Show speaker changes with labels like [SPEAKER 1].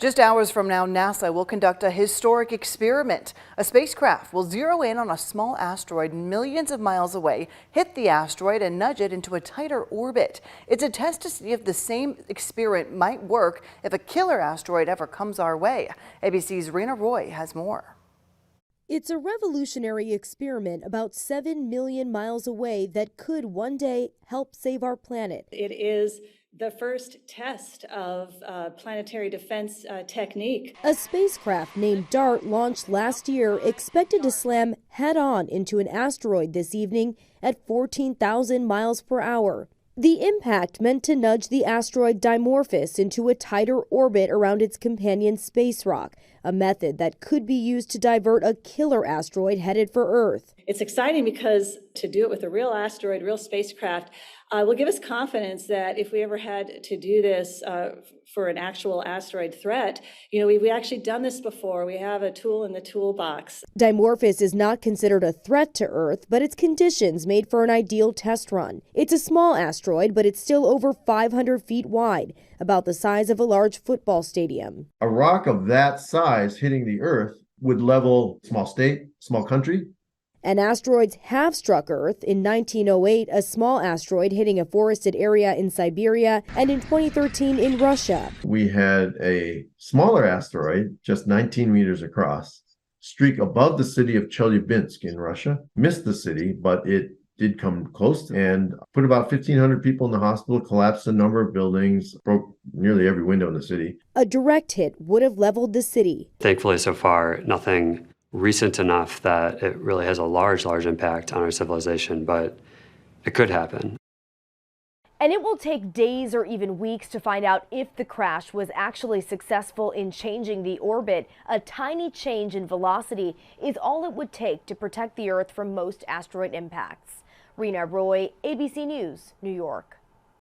[SPEAKER 1] Just hours from now, NASA will conduct a historic experiment. A spacecraft will zero in on a small asteroid millions of miles away, hit the asteroid and nudge it into a tighter orbit. It's a test to see if the same experiment might work if a killer asteroid ever comes our way. ABC's Rena Roy has more.
[SPEAKER 2] It's a revolutionary experiment about 7 million miles away that could one day help save our planet.
[SPEAKER 3] It is the first test of planetary defense technique.
[SPEAKER 2] A spacecraft named DART launched last year, expected to slam head-on into an asteroid this evening at 14,000 miles per hour. The impact meant to nudge the asteroid Dimorphos into a tighter orbit around its companion space rock, a method that could be used to divert a killer asteroid headed for Earth.
[SPEAKER 3] It's exciting because to do it with a real asteroid, real spacecraft, will give us confidence that if we ever had to do this for an actual asteroid threat, we've actually done this before. We have a tool in the toolbox.
[SPEAKER 2] Dimorphos is not considered a threat to Earth, but its conditions made for an ideal test run. It's a small asteroid, but it's still over 500 feet wide, about the size of a large football stadium.
[SPEAKER 4] A rock of that size hitting the Earth would level small state, small country.
[SPEAKER 2] And asteroids have struck Earth. In 1908, a small asteroid hitting a forested area in Siberia, and in 2013 in Russia.
[SPEAKER 4] We had a smaller asteroid, just 19 meters across, streak above the city of Chelyabinsk in Russia, missed the city, but it did come close and put about 1,500 people in the hospital, collapsed a number of buildings, broke nearly every window in the city.
[SPEAKER 2] A direct hit would have leveled the city.
[SPEAKER 5] Thankfully, so far, nothing recent enough that it really has a large impact on our civilization, but it could happen.
[SPEAKER 6] And it will take days or even weeks to find out if the crash was actually successful in changing the orbit. A tiny change in velocity is all it would take to protect the Earth from most asteroid impacts. Rena Roy, ABC News, New York.